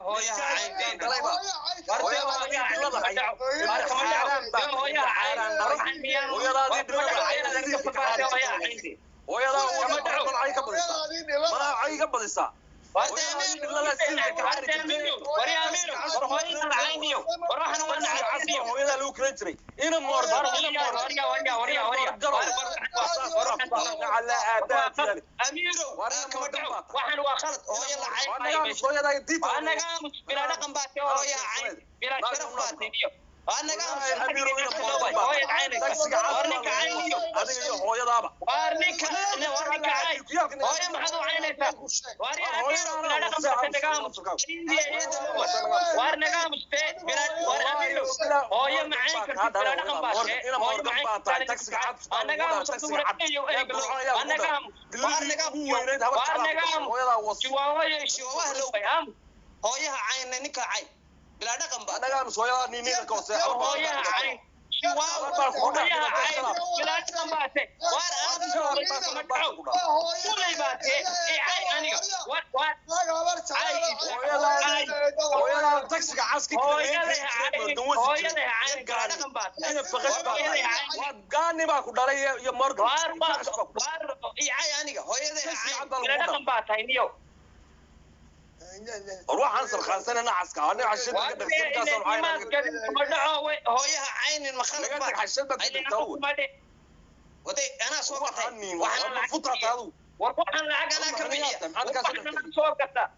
هويا عين دليبا هويا أنا قام بلا رقم بقى أنا قام سويا نيني كوسة هويا عين شواب هويا عين بلا رقم بقى ولا باتي عين أنا هويا تاكسي عسكري هويا عين بلا رقم بقى قاني ما كنت علي يا مرق عين أنا هويا عين بلا رقم بقى هينيو روح انصر خالص انا عسكر انا عشان كده كسر هويا عين المخلق بقى عشان بتقول ودي انا سوقتها وحنا فتره هذا وروحنا لعق انا كبير سوقتها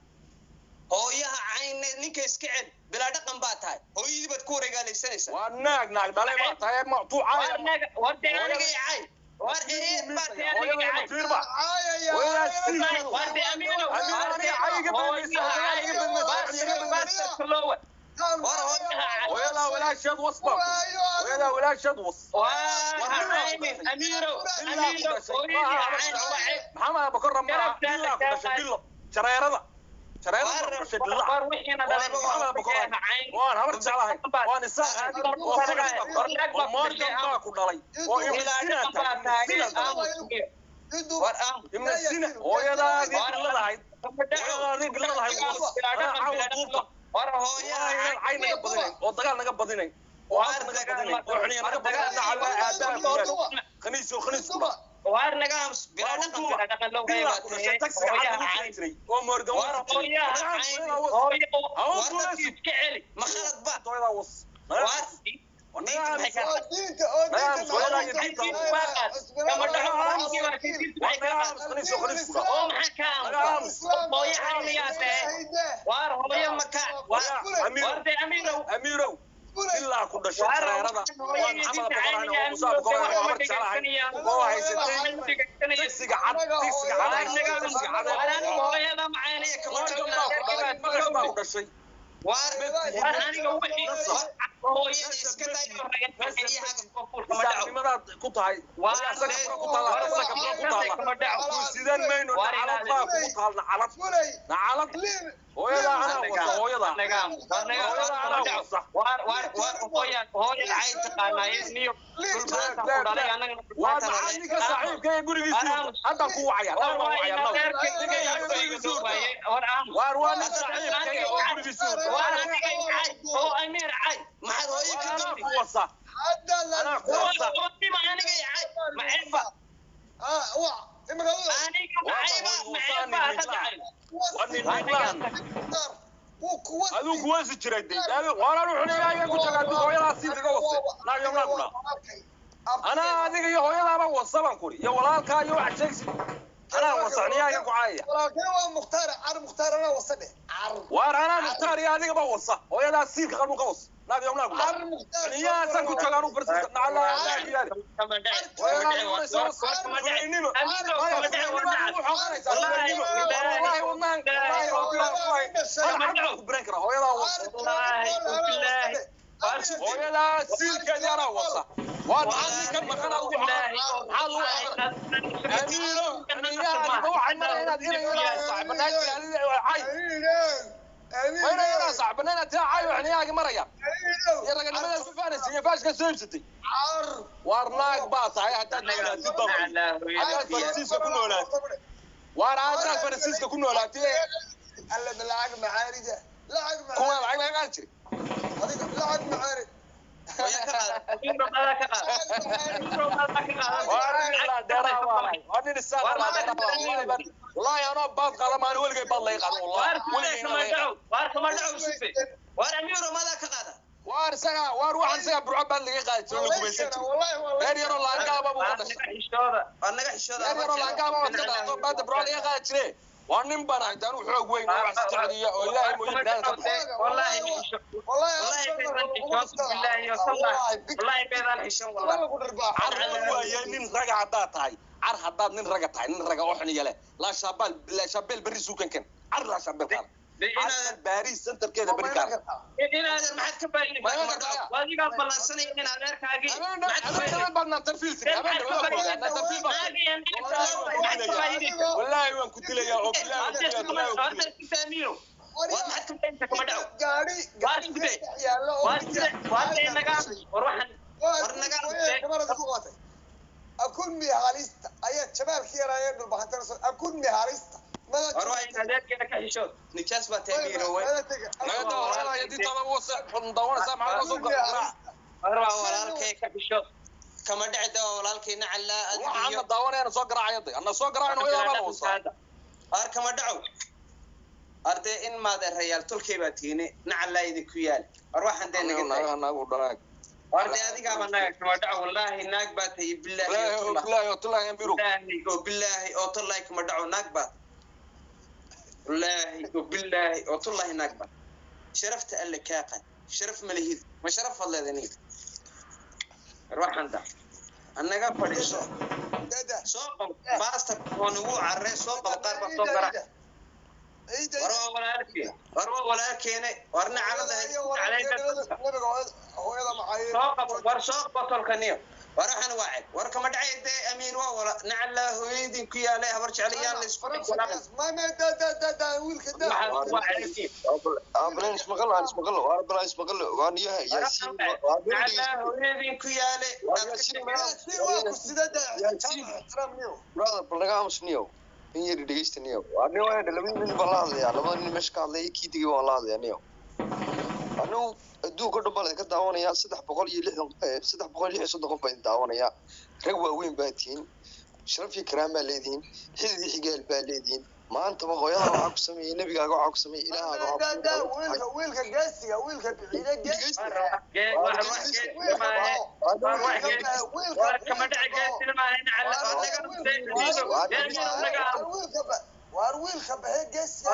هويا عين نينك اسكعد بلا دقن باتاي هويدي بدكوري قال سنه وناق دلي ما تاي مقطوعه ودي انا عين ورحي باتي انا عين ودي امينو ولا شد وصبه ولا شد وص اميرو محمد بكر ما بالله شريرده محمد بكر وانا هرت على وانا ساعه وماركم باكو دلي من السنه ويلا دي لهاي عين naga badinay oo dagaal naga badinay oo aad naga badinay oo xuniya naga badinay على aadaab khaniis waar naga bila dhaqan loo heeyo taxi oo morgan iska celi ma khalad ba tooyada was أميرو إلا كل شيء شريرة ومحمد بكران وموسى بكران وعمر شرحي وهو هيستين تسق عد ما كل شيء هو أمير عاي ما حد هو يكذب قوصة أنا قوصة أنا جاي عاي معرفة أنا معرفة هذا كويس جريدي وأنا أروح هنا يقول لك هذا هو يلا سيد قوصة لا يوم لا كنا أنا هذيك يا هو يلا بوصة بنقولي يا ولا كان يوعد شيء أنا وصلني يا قعاية ولكن هو مختار أنا وصلني وأنا مختار يا هذيك بوصة هو يلا سيد خلوا قوص لا يوم لا كنا يا سكوا تجارو فرس على لا ويلا سيل كذا أنا وصل وأنا كم مكان أروح أميرو أنا روح عندنا هنا صعب وين يا صعب أنا تعاي يعني يا مريم يا رجل ما يسفانس يا فاش كسوم ستي وارناك باص هاي حتى تضم هذا فرنسيسكو كنا ولاد وأنا هذا فرنسيسكو كنا ولاد ألا بالعقل معارجة kuwa lacag laga qaadi jiray lacag macaarid والله انا بعض قلم انا ولقي بعض لا يقعد والله وار امير ماذا كقاده وار سغا وار waxaan saga burco baan laga qaadi jiray lagu meeshay reer yaro la gaaba buu ka dhashay anaga xishooda reer yaro la gaaba oo ka dhashay baad burco laga qaadi jiray waa nin baan intaan u xoog weyn oo wax jeceliya oo ilaahay mooyay wallahi beedan xishoon wallahi waa nin raga hada tahay ar hadaad nin raga tahay nin raga oo xiniga leh la shabel bari suukan kan ar la shabel qal ina Paris center keeda bari ka ina maxad ka baayay waadiga balansanay in adeerkaagi maxad badna tarfiil wallahi waan ku dilaya oo أكون مهارست أيه شباب كيرا يندل بحتر أكون مهارست أروح هذاك كحشود نجاس بتأمير هو ما يدور يدي طبعا وصل ندور سامع وصل أروح ولا كحشود كما دعدا ولا كينا على أنا دور أنا صقر عيطي أنا صقر أنا ويا ما وصل كما دعوا أرتي إن ما ذا الرجال تلقي باتيني نعلى يدك ويال أروح عندنا قلنا أنا أقول أرتي هذيك أنا كما دعوا والله ناق باتي بالله بالله والله ينبرو بالله كما دعوا ناق بات بالله والله ناق بات شرفت قال لك يا قد شرف ملهيد ما شرف الله ذني أروح عندها أنا قاعد بدي سوق باستر ونوع عرّي سوق وقارب سوق قرا وروا ولا كينه ورنا على ذا على سوق بطل كنيو وراح انا واعد ورك ما دعيت امين ولا نعله هويدين كياله برج عليان ما دا ويل كدا أبرنس مقلّ وأبرنس مقلّ وانيها ياسين نعله هويدين كياله brother برنامج سنيو in yar dhageystaniyo aniga waa labadii baa la hadlaya labadii meesha ka hadlay kiidigi waa la hadlaya aniga anu adduunka dhanba ka daawanaya 360 qof baa daawanaya rag waaweyn baa tiin sharaf iyo karaam baa leediin xilli xigaal baa leediin maanta ma hooyada waxa ku sameeyay nabigaaga waxa ku sameeyay ilaaha wiilka gaasiga wiilka biciida waar wiilka baxay gaasiga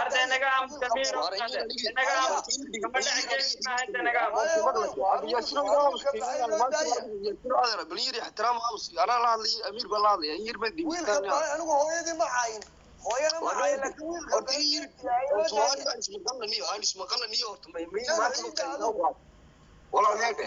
بليري احترام امس انا لا هذلي امير بلا هذلي امير بدي wiilka anigu hooyadii ma caayin hooyana ma caayin laakiin wiilka والله هيك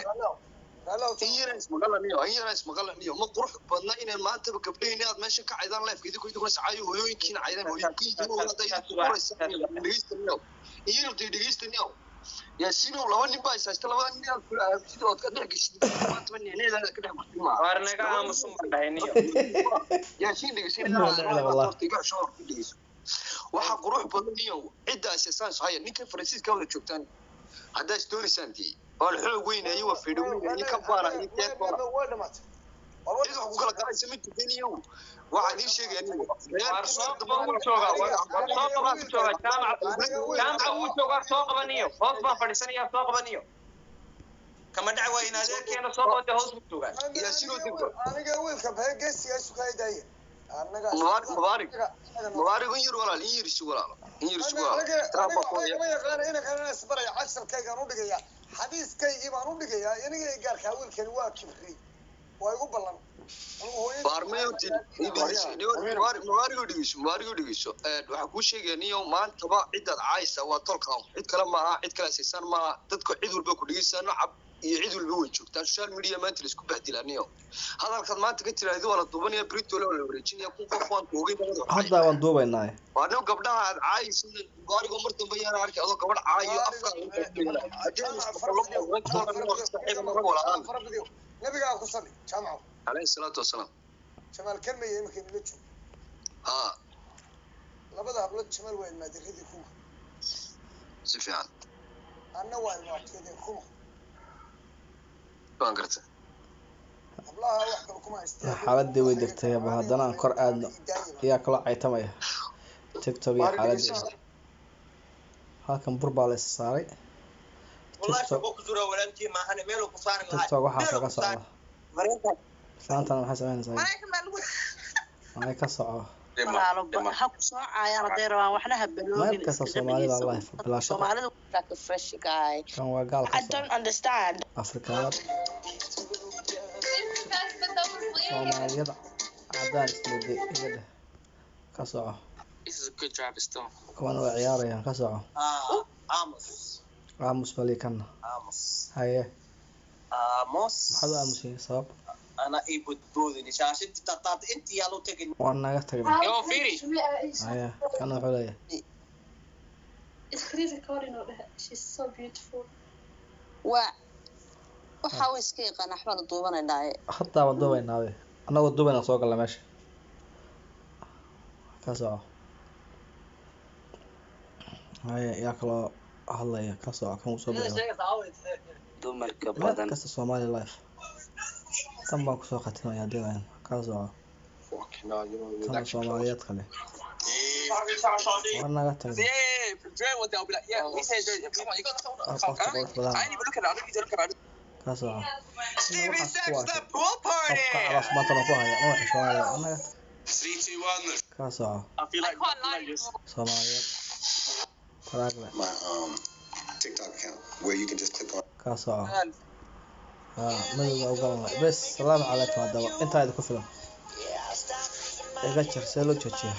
ما قروح بدنا إن ما أنت بقبلين هذا ماشي كعيدان لايف كذا كذا كنا عايو هيو كين عيدان هيو كذا ولا ده يدرس دقيقة اليوم يجي دقيقة اليوم يا سينو لو أني بايس أشتغل أني أقول كذا كذا كيس ما أتمنى هني لا كذا ما وارنا كام مسلم بهني يا سين دقيقة تيجي شهر دقيقة waxa qurux badan iyo cid aasaasan sahay ninka Francisco wada joogtaan hada story santi oo xoog weyn ay waa fiido weyn ka baara inteed waa dhamaatay waxa ku kala qaraysa mid kaniyo waxa ni sheegay war soo qaban jooga jaamaca uu jooga soo qabaniyo hoos baa fadhiisanaya soo qabaniyo kama dacwa in adeerkeena soo qode hoos u jooga ya sino dibka aniga wiilka baxay gaasiga isu kayday مبارك ينير ولا ينير شو ولا ينير شو ولا ما يقال هنا كان الناس برا عكسر كي كانوا دقيا حديث كي يبانوا دقيا يعني قال كاول كان واكبري ويقول بالله بارميوتي مبارك دقيش waxa ku sheegayniyo maanta cidad caaysa waa tolkaan cid kale ma aha cid kale saysan ma dadku cid walba ku dhigisan cab iyo cid walba way joogtaan social media maanta isku baxdilaaniyo hadalkan maanta ka tiraahdo wala duubaniya brito la wareejinaya ku qofaan toogay hadda waan duubaynaa waano gabdhaha caayisa baarigo marta bayaan arkay adoo gabadh caayo afka nabiga ku salli jaamac alayhi salatu wasalaam jamal kalmay imkan la joog labada hablood jamal way maadiridii ku si fiican أنا وايد ما كذا كم بانكرت الله واحد كم استيعاب xaaladii way degtay ba haddana aan kor aadno ayaa kala caytamaya tiktok iyo xaaladii halkan bur baa la saaray والله شو كسورة ولا أنتي ما أنا ميلو كسار الله tiktok waxaa kaga socda saantan waxay sameynaysaa waxay ka soco meel kasta Soomaalida live bilaasho kan waa gaal ka socda Afrikaanad Soomaaliyada cadaan ismooday igada ka soco This is a good drive still. kuwan waa ciyaarayaan ka soco aamus balikan haye maxaad u aamusay sabab أنا إيبود بودني شاشة تطاط أنت يا لو تجن waan naga tagnay Yo, Firi. haye kana wuxuu leeyahay She's so beautiful. waxa uu iska yaqaan axbal duubanaynaa hataa waan duubaynaa anagoo duubayna soo galna meesha ka soco haye yaa kaloo hadlaya ka soco kan soo baxay dumarka meel badan kasta Soomaali live tan baan kusoo khatimaya deegaan ka soco tan Soomaaliyeed kale waan naga tagnay Dre was there, I'll be like, yeah, he said, come on, you got to I ain't even looking at it, I don't need to look at it. ka soco Stevie Sachs, the pool party! alas maanta ku haya oo xishoonaya anaga 3 2 1 ka soco I feel like Soomaaliyeed faragle my TikTok account where you can just click on ka soco madowga ugalan bes salaamu calaykum hadaba intaa idinku filan iga jar see loo joojiyaa